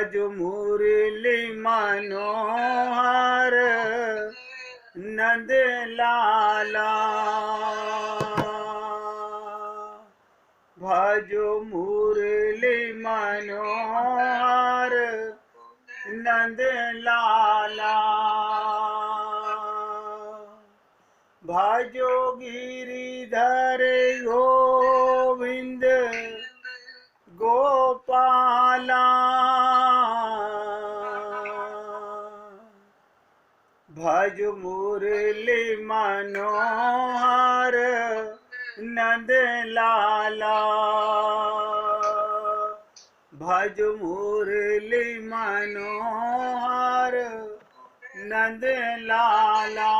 भज मुरली मनोहर नंद लाला, भज मुरली मनोहर नंद लाला, भजो गिरिधर गोविंद गोपाला, भज मुरली मनोहर नंद लाला, भज मुरली मनोहर नंद लाला,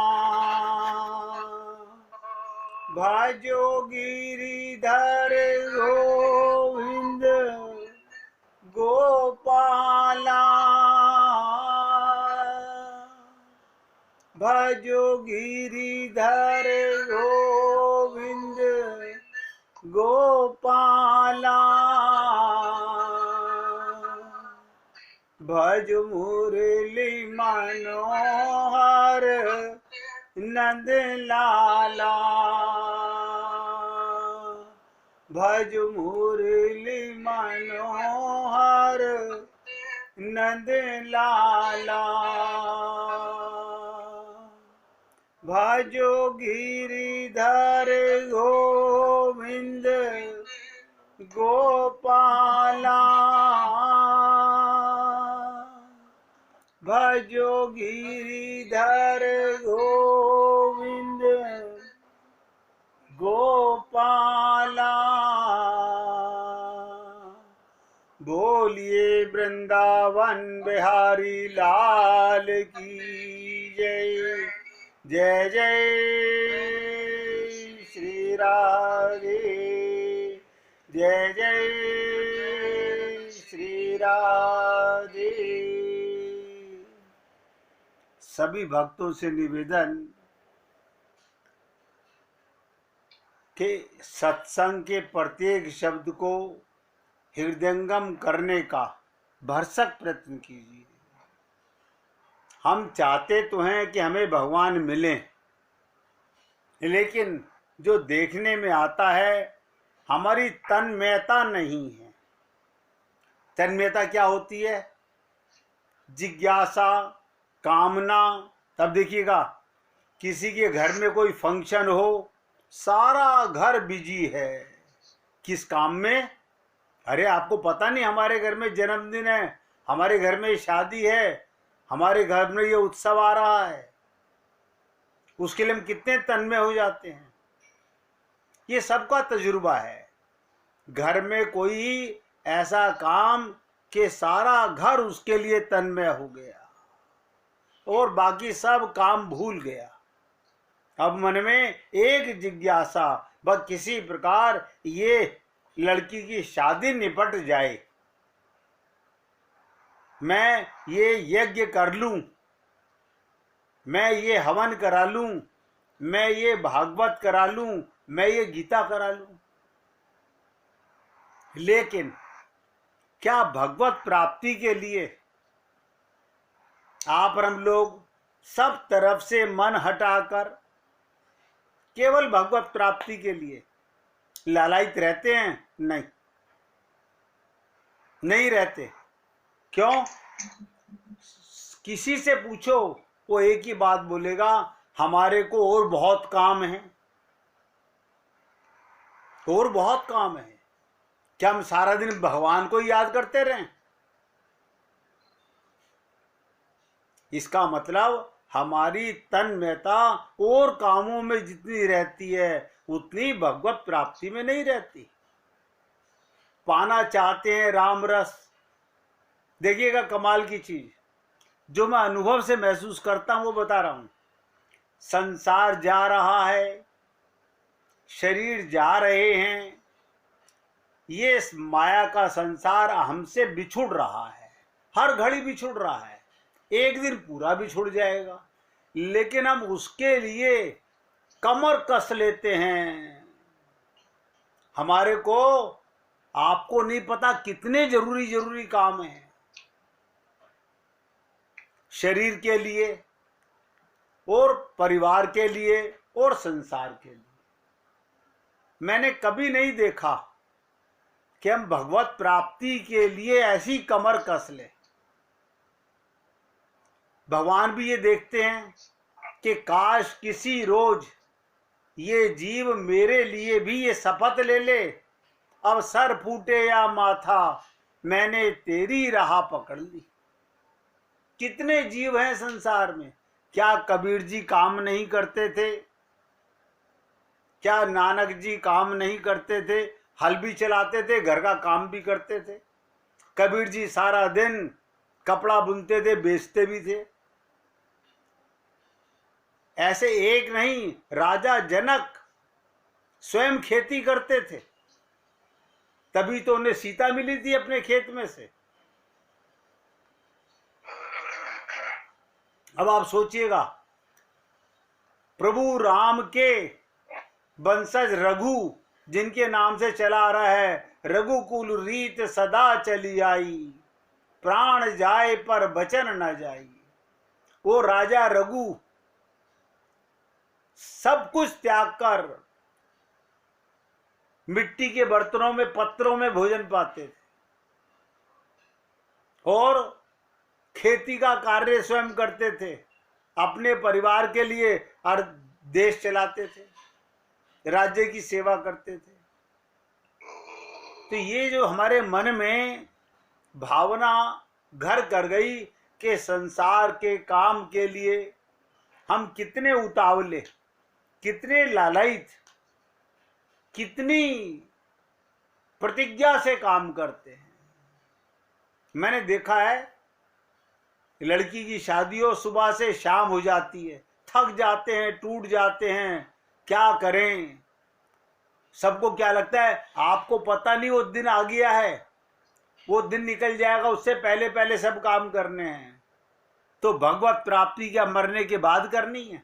भजो गिरिधर गोविंद गोपाला, भजो गिरिधर गोविंद गोपाला, भज मुरली मनोहर नंद लाला, भज मुरली मनोहर नंद लाला, भजो गिरिधर गोविंद गोपाला, भजो गिरिधर गोविंद गोपाला। बोलिए वृंदावन बिहारी लाल की जय। जय जय श्री राधे, जय जय श्री राधे। सभी भक्तों से निवेदन कि सत्संग के प्रत्येक शब्द को हृदयंगम करने का भरसक प्रयत्न कीजिए। हम चाहते तो हैं कि हमें भगवान मिले, लेकिन जो देखने में आता है हमारी तन्मयता नहीं है। तन्मयता क्या होती है? जिज्ञासा, कामना। तब देखिएगा किसी के घर में कोई फंक्शन हो, सारा घर बिजी है। किस काम में? अरे आपको पता नहीं हमारे घर में जन्मदिन है, हमारे घर में शादी है, हमारे घर में ये उत्सव आ रहा है। उसके लिए हम कितने तन्मय हो जाते हैं। ये सबका तजुर्बा है। घर में कोई ऐसा काम कि सारा घर उसके लिए तन्मय हो गया और बाकी सब काम भूल गया। अब मन में एक जिज्ञासा, बस किसी प्रकार ये लड़की की शादी निपट जाए, मैं ये यज्ञ कर लूं, मैं ये हवन करा लूं, मैं ये भागवत करा लूं, मैं ये गीता करा लूं। लेकिन क्या भगवत प्राप्ति के लिए आप और हम लोग सब तरफ से मन हटाकर केवल भगवत प्राप्ति के लिए लालायित रहते हैं? नहीं, नहीं रहते। क्यों? किसी से पूछो वो एक ही बात बोलेगा, हमारे को और बहुत काम है, और बहुत काम है। क्या हम सारा दिन भगवान को याद करते रहें? इसका मतलब हमारी तन्मयता और कामों में जितनी रहती है उतनी भगवत प्राप्ति में नहीं रहती। पाना चाहते हैं राम रस। देखिएगा कमाल की चीज, जो मैं अनुभव से महसूस करता हूं वो बता रहा हूं। संसार जा रहा है, शरीर जा रहे हैं, ये माया का संसार हमसे बिछुड़ रहा है, हर घड़ी बिछुड़ रहा है। एक दिन पूरा बिछुड़ जाएगा, लेकिन हम उसके लिए कमर कस लेते हैं। हमारे को, आपको नहीं पता कितने जरूरी काम हैं। शरीर के लिए और परिवार के लिए और संसार के लिए। मैंने कभी नहीं देखा कि हम भगवत प्राप्ति के लिए ऐसी कमर कस ले। भगवान भी ये देखते हैं कि काश किसी रोज ये जीव मेरे लिए भी ये शपथ ले ले, अब सर फूटे या माथा मैंने तेरी राह पकड़ ली। कितने जीव हैं संसार में। क्या कबीर जी काम नहीं करते थे? क्या नानक जी काम नहीं करते थे? हल भी चलाते थे, घर का काम भी करते थे। कबीर जी सारा दिन कपड़ा बुनते थे, बेचते भी थे। ऐसे एक नहीं, राजा जनक स्वयं खेती करते थे, तभी तो उन्हें सीता मिली थी अपने खेत में से। अब आप सोचिएगा, प्रभु राम के वंशज रघु, जिनके नाम से चला आ रहा है, रघुकुल रीत सदा चली आई, प्राण जाए पर बचन न जाई। वो राजा रघु सब कुछ त्याग कर मिट्टी के बर्तनों में, पत्थरों में भोजन पाते थे और खेती का कार्य स्वयं करते थे, अपने परिवार के लिए और देश चलाते थे, राज्य की सेवा करते थे। तो ये जो हमारे मन में भावना घर कर गई कि संसार के काम के लिए हम कितने उतावले, कितने लालयित, कितनी प्रतिज्ञा से काम करते हैं। मैंने देखा है, लड़की की शादी हो, सुबह से शाम हो जाती है, थक जाते हैं, टूट जाते हैं, क्या करें। सबको क्या लगता है, आपको पता नहीं वो दिन आ गया है, वो दिन निकल जाएगा, उससे पहले पहले सब काम करने हैं। तो भगवत प्राप्ति क्या मरने के बाद करनी है?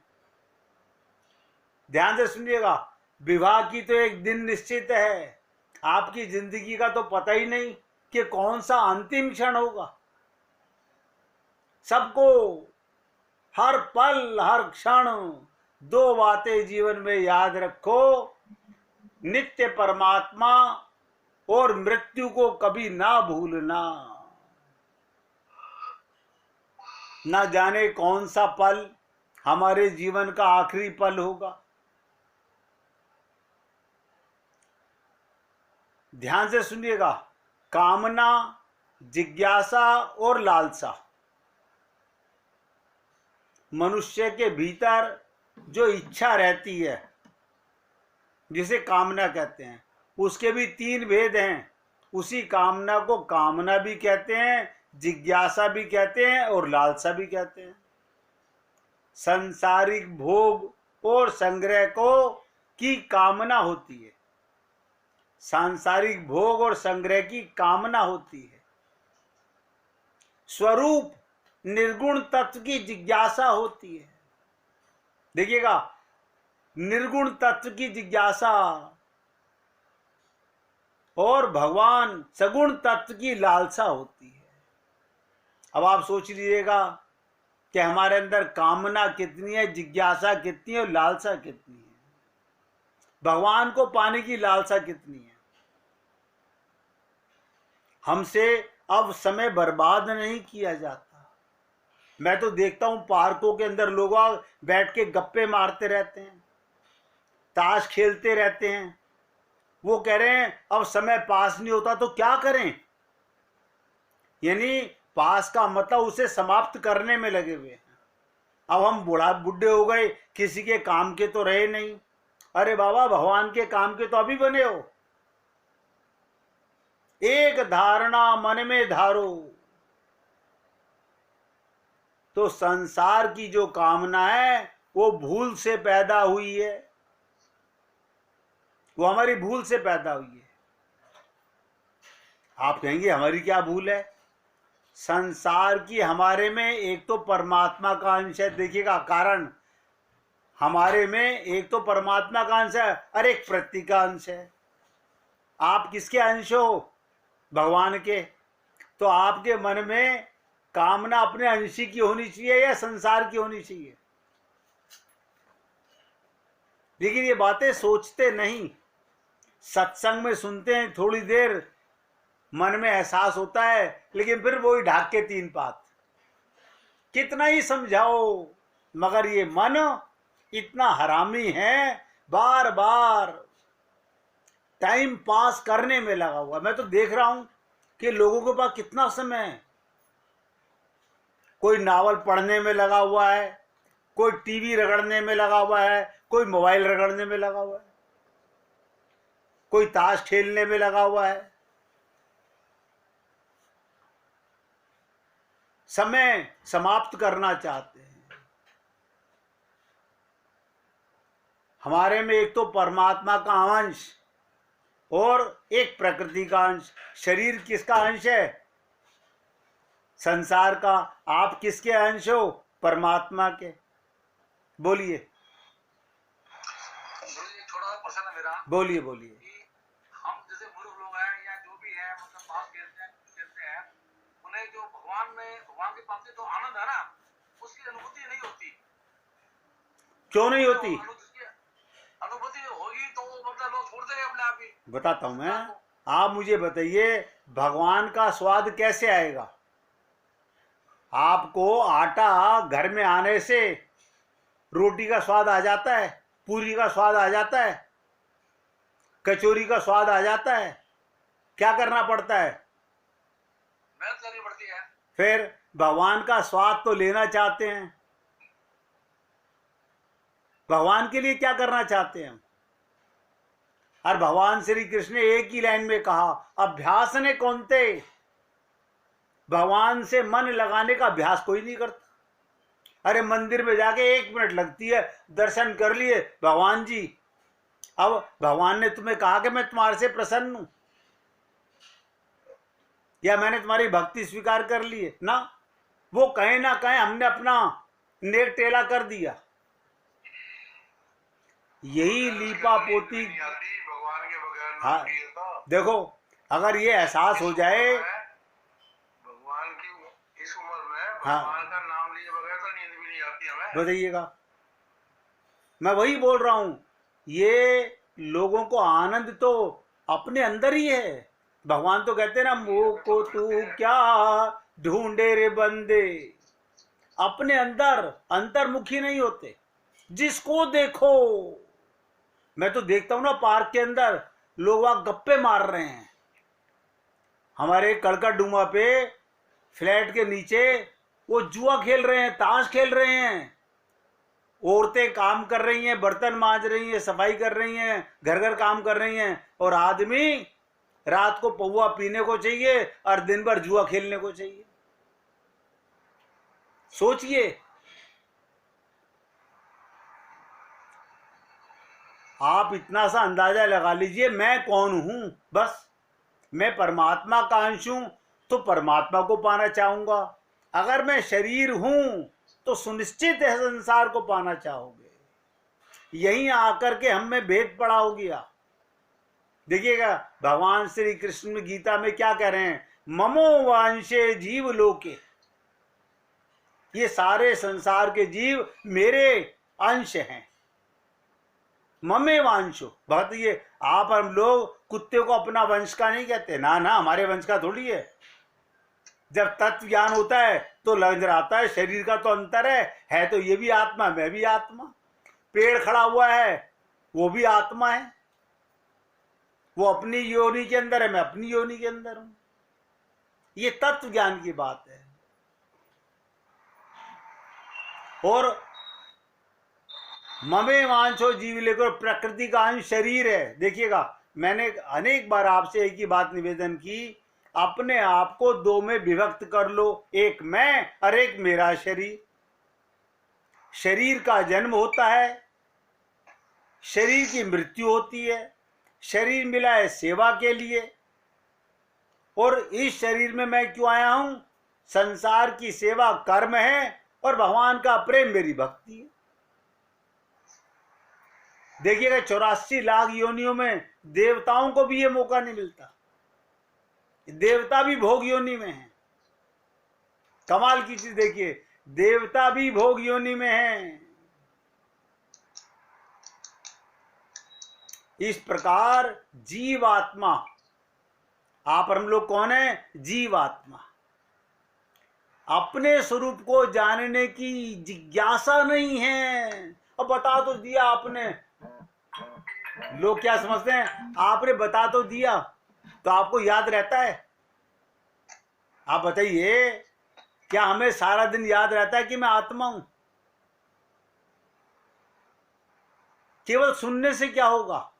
ध्यान से सुनिएगा, विवाह की तो एक दिन निश्चित है, आपकी जिंदगी का तो पता ही नहीं कि कौन सा अंतिम क्षण होगा। सबको हर पल हर क्षण दो बातें जीवन में याद रखो, नित्य परमात्मा और मृत्यु को कभी ना भूलना। ना जाने कौन सा पल हमारे जीवन का आखिरी पल होगा। ध्यान से सुनिएगा, कामना, जिज्ञासा और लालसा, मनुष्य के भीतर जो इच्छा रहती है, जिसे कामना कहते हैं, उसके भी तीन भेद हैं। उसी कामना को कामना भी कहते हैं, जिज्ञासा भी कहते हैं और लालसा भी कहते हैं। सांसारिक भोग और संग्रह को की कामना होती है, सांसारिक भोग और संग्रह की कामना होती है। स्वरूप निर्गुण तत्व की जिज्ञासा होती है। देखिएगा, निर्गुण तत्व की जिज्ञासा और भगवान सगुण तत्व की लालसा होती है। अब आप सोच लीजिएगा कि हमारे अंदर कामना कितनी है, जिज्ञासा कितनी है और लालसा कितनी है। भगवान को पाने की लालसा कितनी है। हमसे अब समय बर्बाद नहीं किया जाता। मैं तो देखता हूं पार्कों के अंदर लोग बैठ के गप्पे मारते रहते हैं, ताश खेलते रहते हैं। वो कह रहे हैं अब समय पास नहीं होता तो क्या करें, यानी पास का मतलब उसे समाप्त करने में लगे हुए हैं। अब हम बुढ़े हो गए, किसी के काम के तो रहे नहीं। अरे बाबा, भगवान के काम के तो अभी बने हो। एक धारणा मन में धारो। तो संसार की जो कामना है वो भूल से पैदा हुई है, वो हमारी भूल से पैदा हुई है। आप कहेंगे हमारी क्या भूल है? संसार की हमारे में एक तो परमात्मा का अंश है। देखिएगा कारण, हमारे में एक तो परमात्मा का अंश है और एक प्रकृति का अंश है। आप किसके अंश हो? भगवान के। तो आपके मन में कामना अपने अंशी की होनी चाहिए या संसार की होनी चाहिए? लेकिन ये बातें सोचते नहीं। सत्संग में सुनते हैं, थोड़ी देर मन में एहसास होता है, लेकिन फिर वही ढाक के तीन पात। कितना ही समझाओ, मगर ये मन इतना हरामी है, बार बार टाइम पास करने में लगा हुआ। मैं तो देख रहा हूं कि लोगों के पास कितना समय है। कोई नावल पढ़ने में लगा हुआ है, कोई टीवी रगड़ने में लगा हुआ है, कोई मोबाइल रगड़ने में लगा हुआ है, कोई ताश खेलने में लगा हुआ है। समय समाप्त करना चाहते हैं। हमारे में एक तो परमात्मा का अंश और एक प्रकृति का अंश। शरीर किसका अंश है? संसार का। आप किसके अंश हो? परमात्मा के। बोलिए। थोड़ा सा प्रश्न है मेरा। बोलिए बोलिए। कि हम जैसे मूर्ख लोग हैं या जो भी है, मतलब ताश खेलते हैं, उन्हें जो भगवान की प्राप्ति तो आनंद है ना, उसकी अनुभूति नहीं होती। क्यों नहीं होती? अनुभूति होगी तो मतलब लोग छोड़ देंगे अपने आप ही। बताता हूं मैं। आप मुझे बताइए, भगवान का स्वाद कैसे आएगा? आपको आटा घर में आने से रोटी का स्वाद आ जाता है, पूरी का स्वाद आ जाता है, कचौरी का स्वाद आ जाता है। क्या करना पड़ता है? मेहनत करनी पड़ती है। फिर भगवान का स्वाद तो लेना चाहते हैं। भगवान के लिए क्या करना चाहते हैं? और भगवान श्री कृष्ण ने एक ही लाइन में कहा, अभ्यास ने कौनते। भगवान से मन लगाने का अभ्यास कोई नहीं करता। अरे मंदिर में जाके 1 मिनट लगती है, दर्शन कर लिए भगवान जी, अब भगवान ने तुम्हें कहा कि मैं तुम्हारे से प्रसन्न हूं, या मैंने तुम्हारी भक्ति स्वीकार कर ली है ना। वो कहे ना कहे, हमने अपना नेक टेला कर दिया। यही लीपा पोती। भगवान के बगैर हाँ, देखो, अगर ये एहसास हो जाए, भगवान की इस उम्र में हाँ, भगवान का नाम लिए बगैर तो नींद भी नहीं आती हमें। बताइएगा। मैं वही बोल रहा हूं, ये लोगों को आनंद तो अपने अंदर ही है। भगवान तो कहते हैं ना, मोह को तू क्या ढूंढे रे बंदे। अपने अंदर अंतर्मुखी नहीं होते। जिसको देखो, मैं तो देखता हूं ना पार्क के अंदर लोग वहां गप्पे मार रहे हैं। हमारे कड़कड़ डूमा पे फ्लैट के नीचे वो जुआ खेल रहे हैं, ताश खेल रहे हैं। औरतें काम कर रही हैं, बर्तन मांज रही हैं, सफाई कर रही हैं, घर घर काम कर रही हैं, और आदमी रात को पौवा पीने को चाहिए और दिन भर जुआ खेलने को चाहिए। सोचिए, आप इतना सा अंदाजा लगा लीजिए, मैं कौन हूं। बस मैं परमात्मा का अंश हूं, तो परमात्मा को पाना चाहूंगा। अगर मैं शरीर हूं तो सुनिश्चित है संसार को पाना चाहोगे। यहीं आकर के हम में भेद पड़ा हो गया। देखिएगा, भगवान श्री कृष्ण में गीता में क्या कह रहे हैं, ममो वांशे जीव लोके। ये सारे संसार के जीव मेरे अंश हैं। ममे वांशो। बहुत ये आप हम लोग कुत्ते को अपना वंश का नहीं कहते ना, ना, हमारे वंश का थोड़ी है। जब तत्व ज्ञान होता है तो लग आता है शरीर का तो अंतर है तो ये भी आत्मा, मैं भी आत्मा। पेड़ खड़ा हुआ है, वो भी आत्मा है। वो अपनी योनि के अंदर है, मैं अपनी योनि के अंदर हूं। ये तत्व ज्ञान की बात है। और ममे वांछो जीव लेकर, प्रकृति का अंश शरीर है। देखिएगा, मैंने अनेक बार आपसे एक ही बात निवेदन की, अपने आप को 2 में विभक्त कर लो, एक मैं और एक मेरा शरीर। शरीर का जन्म होता है, शरीर की मृत्यु होती है। शरीर मिला है सेवा के लिए, और इस शरीर में मैं क्यों आया हूं? संसार की सेवा कर्म है, और भगवान का प्रेम मेरी भक्ति है। देखिएगा, 84 लाख योनियों में देवताओं को भी ये मौका नहीं मिलता। देवता भी भोग योनि में है। कमाल की चीज देखिए, देवता भी भोग योनि में हैं। इस प्रकार जीवात्मा, आप और हम लोग कौन है? जीवात्मा। अपने स्वरूप को जानने की जिज्ञासा नहीं है। अब बता तो दिया आपने, लोग क्या समझते हैं, आपने बता तो दिया तो आपको याद रहता है? आप बताइए, क्या हमें सारा दिन याद रहता है कि मैं आत्मा हूं? केवल सुनने से क्या होगा?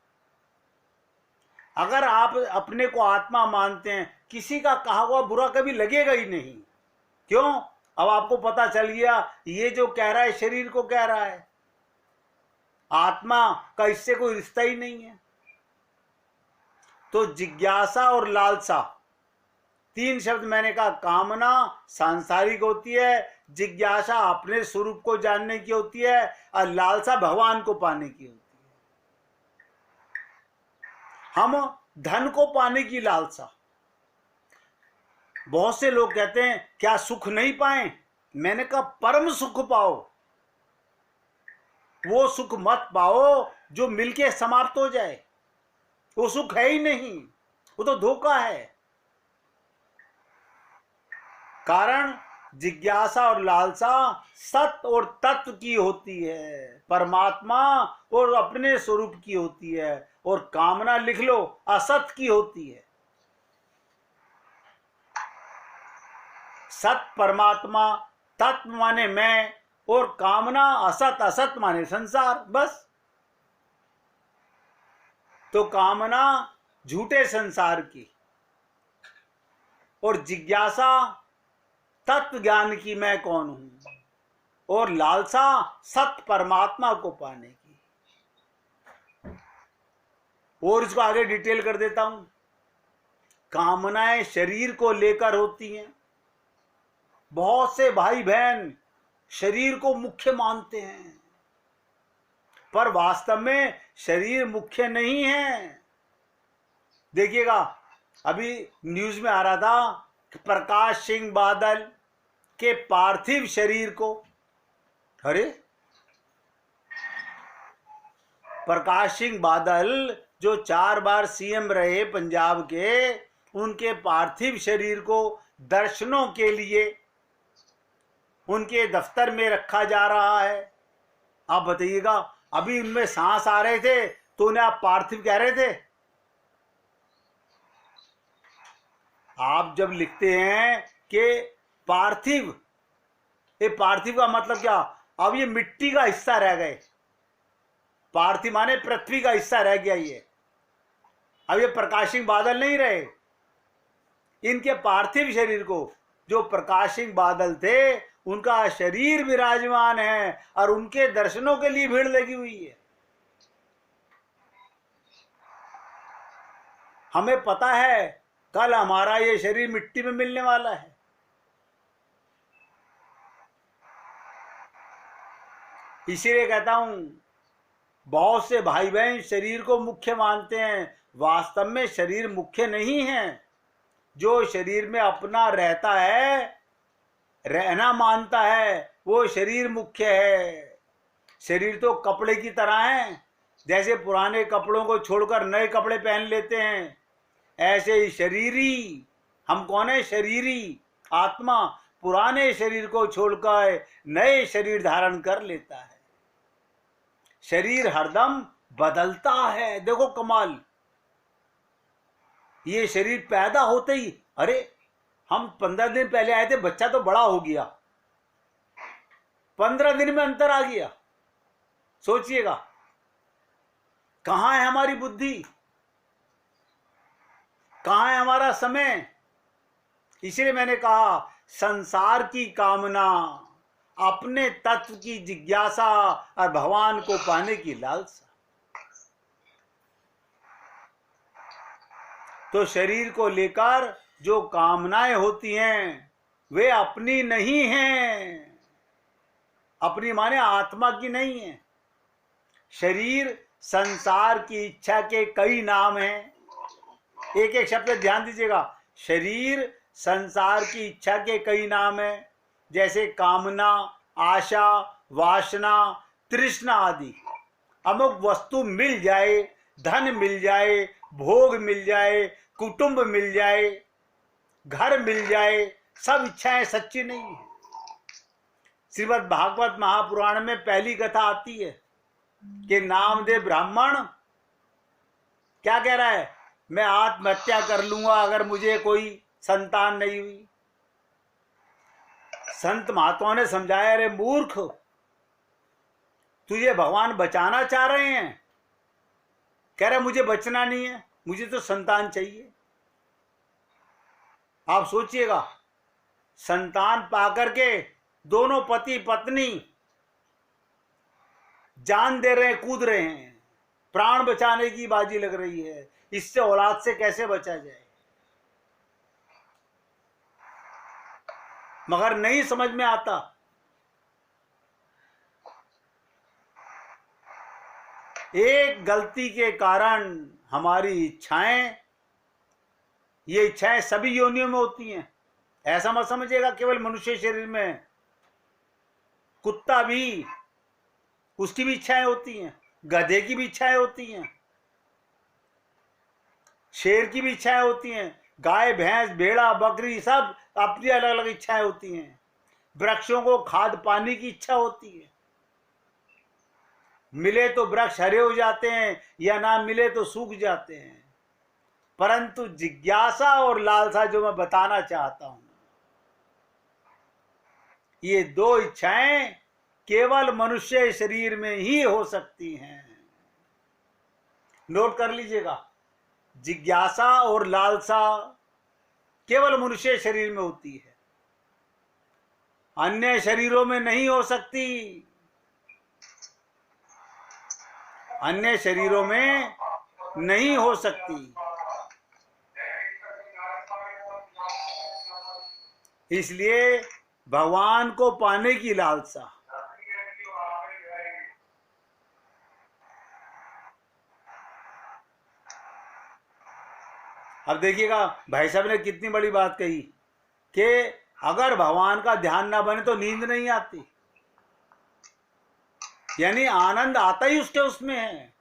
अगर आप अपने को आत्मा मानते हैं, किसी का कहा हुआ बुरा कभी लगेगा ही नहीं। क्यों? अब आपको पता चल गया, ये जो कह रहा है शरीर को कह रहा है, आत्मा का इससे कोई रिश्ता ही नहीं है। तो जिज्ञासा और लालसा, तीन शब्द मैंने कहा। कामना सांसारिक होती है, जिज्ञासा अपने स्वरूप को जानने की होती है, और लालसा भगवान को पाने की होती है। हम धन को पाने की लालसा, बहुत से लोग कहते हैं क्या सुख नहीं पाए? मैंने कहा परम सुख पाओ, वो सुख मत पाओ जो मिलके समाप्त हो जाए। वो सुख है ही नहीं, वो तो धोखा है। कारण जिज्ञासा और लालसा सत्य और तत्व की होती है, परमात्मा और अपने स्वरूप की होती है, और कामना लिख लो असत की होती है। सत परमात्मा, तत्व माने मैं, और कामना असत, असत माने संसार, बस। तो कामना झूठे संसार की, और जिज्ञासा तत्व ज्ञान की मैं कौन हूं, और लालसा सत परमात्मा को पाने की। और इसको आगे डिटेल कर देता हूं। कामनाएं शरीर को लेकर होती हैं। बहुत से भाई बहन शरीर को मुख्य मानते हैं, पर वास्तव में शरीर मुख्य नहीं है। देखिएगा, अभी न्यूज में आ रहा था कि प्रकाश सिंह बादल के पार्थिव शरीर को, अरे प्रकाश सिंह बादल जो 4 बार सीएम रहे पंजाब के, उनके पार्थिव शरीर को दर्शनों के लिए उनके दफ्तर में रखा जा रहा है। आप बताइएगा, अभी उनमें सांस आ रहे थे तो उन्हें आप पार्थिव कह रहे थे? आप जब लिखते हैं कि पार्थिव, ये पार्थिव का मतलब क्या? अब ये मिट्टी का हिस्सा रह गए। पार्थिव माने पृथ्वी का हिस्सा रह गया ये। अब ये प्रकाश सिंह बादल नहीं रहे। इनके पार्थिव शरीर को, जो प्रकाश सिंह बादल थे, उनका शरीर विराजमान है और उनके दर्शनों के लिए भीड़ लगी हुई है। हमें पता है कल हमारा ये शरीर मिट्टी में मिलने वाला है। इसीलिए कहता हूं, बहुत से भाई बहन शरीर को मुख्य मानते हैं। वास्तव में शरीर मुख्य नहीं है। जो शरीर में अपना रहता है, रहना मानता है, वो शरीर मुख्य है। शरीर तो कपड़े की तरह है। जैसे पुराने कपड़ों को छोड़कर नए कपड़े पहन लेते हैं, ऐसे ही शरीरी, हम कौन है? शरीरी आत्मा पुराने शरीर को छोड़कर नए शरीर धारण कर लेता है। शरीर हरदम बदलता है। देखो कमाल, ये शरीर पैदा होते ही, अरे हम 15 दिन पहले आए थे, बच्चा तो बड़ा हो गया, 15 दिन में अंतर आ गया। सोचिएगा, कहां है हमारी बुद्धि, कहां है हमारा समय? इसलिए मैंने कहा, संसार की कामना, अपने तत्व की जिज्ञासा और भगवान को पाने की लालसा। तो शरीर को लेकर जो कामनाएं होती हैं, वे अपनी नहीं हैं। अपनी माने आत्मा की नहीं है। शरीर संसार की इच्छा के कई नाम हैं। एक एक शब्द ध्यान दीजिएगा। शरीर संसार की इच्छा के कई नाम हैं। जैसे कामना, आशा, वासना, तृष्णा आदि। अमुक वस्तु मिल जाए, धन मिल जाए, भोग मिल जाए, कुटुंब मिल जाए, घर मिल जाए, सब इच्छाएं सच्ची नहीं है। श्रीमद् भागवत महापुराण में पहली कथा आती है कि नामदेव ब्राह्मण क्या कह रहा है, मैं आत्महत्या कर लूंगा अगर मुझे कोई संतान नहीं हुई। संत महात्माओं ने समझाया, अरे मूर्ख, तुझे भगवान बचाना चाह रहे हैं। कह रहे मुझे बचना नहीं है, मुझे तो संतान चाहिए। आप सोचिएगा, संतान पाकर के दोनों पति पत्नी जान दे रहे हैं, कूद रहे हैं, प्राण बचाने की बाजी लग रही है। इससे औलाद से कैसे बचा जाए? मगर नहीं समझ में आता। एक गलती के कारण हमारी इच्छाएं, ये इच्छाएं सभी योनियों में होती हैं। ऐसा मत समझिएगा केवल मनुष्य शरीर में, कुत्ता भी, उसकी भी इच्छाएं होती हैं, गधे की भी इच्छाएं होती हैं, शेर की भी इच्छाएं होती हैं, गाय, भैंस, भेड़ा, बकरी, सब अपनी अलग अलग इच्छाएं होती हैं। वृक्षों को खाद पानी की इच्छा होती है। मिले तो वृक्ष हरे हो जाते हैं, या ना मिले तो सूख जाते हैं। परंतु जिज्ञासा और लालसा जो मैं बताना चाहता हूं, ये दो इच्छाएं केवल मनुष्य शरीर में ही हो सकती हैं। नोट कर लीजिएगा, जिज्ञासा और लालसा केवल मनुष्य शरीर में होती है, अन्य शरीरों में नहीं हो सकती। अन्य शरीरों में नहीं हो सकती। इसलिए भगवान को पाने की लालसा, अब देखिएगा भाई साहब ने कितनी बड़ी बात कही कि अगर भगवान का ध्यान ना बने तो नींद नहीं आती, यानी आनंद आता ही उसके उसमें है।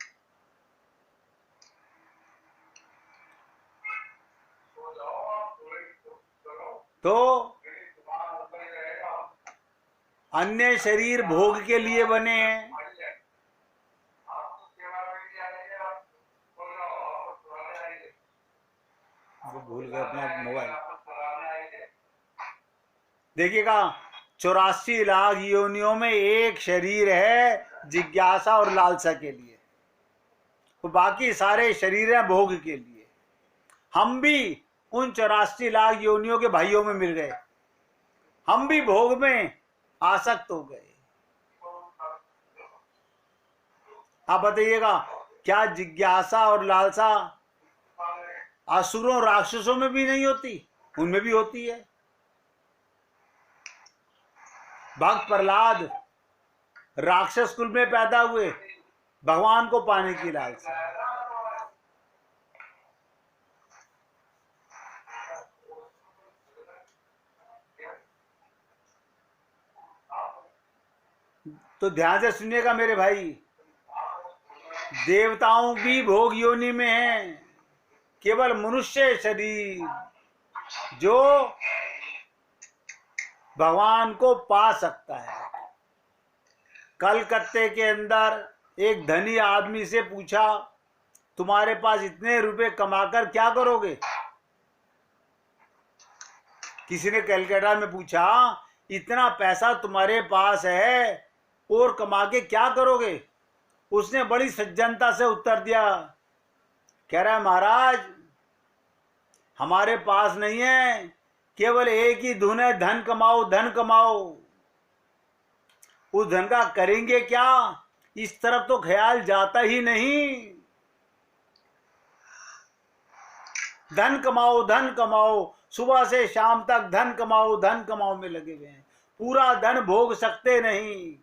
तो अन्य शरीर भोग के लिए बने हैं। वो भूल गए अपना मोबाइल। देखिएगा 84 लाख योनियों में एक शरीर है जिज्ञासा और लालसा के लिए, तो बाकी सारे शरीर हैं भोग के लिए। हम भी उन 84 लाख योनियों के भाइयों में मिल गए, हम भी भोग में आसक्त हो गए। आप बताइएगा, क्या जिज्ञासा और लालसा असुरों राक्षसों में भी नहीं होती? उनमें भी होती है। भक्त प्रहलाद राक्षस कुल में पैदा हुए, भगवान को पाने की लालसा। तो ध्यान से सुनिएगा मेरे भाई, देवताओं भी भोग योनि में हैं, केवल मनुष्य शरीर जो भगवान को पा सकता है। कलकत्ते के अंदर एक धनी आदमी से पूछा, तुम्हारे पास इतने रुपए कमाकर क्या करोगे? किसी ने कलकत्ता में पूछा, इतना पैसा तुम्हारे पास है और कमा के क्या करोगे? उसने बड़ी सज्जनता से उत्तर दिया, कह रहा है महाराज हमारे पास नहीं है, केवल एक ही धुन है, धन कमाओ धन कमाओ। उस धन का करेंगे क्या, इस तरफ तो ख्याल जाता ही नहीं। धन कमाओ धन कमाओ, सुबह से शाम तक धन कमाओ में लगे हुए हैं, पूरा धन भोग सकते नहीं।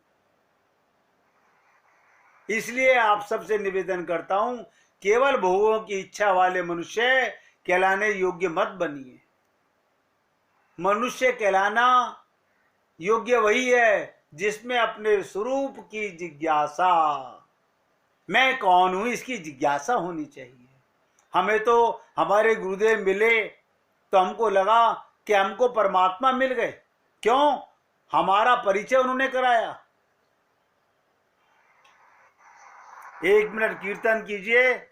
इसलिए आप सबसे निवेदन करता हूं, केवल भोगों की इच्छा वाले मनुष्य कहलाने योग्य मत बनिए। मनुष्य कहलाना योग्य वही है जिसमें अपने स्वरूप की जिज्ञासा, मैं कौन हूं, इसकी जिज्ञासा होनी चाहिए। हमें तो हमारे गुरुदेव मिले तो हमको लगा कि हमको परमात्मा मिल गए। क्यों? हमारा परिचय उन्होंने कराया। 1 मिनट कीर्तन कीजिए।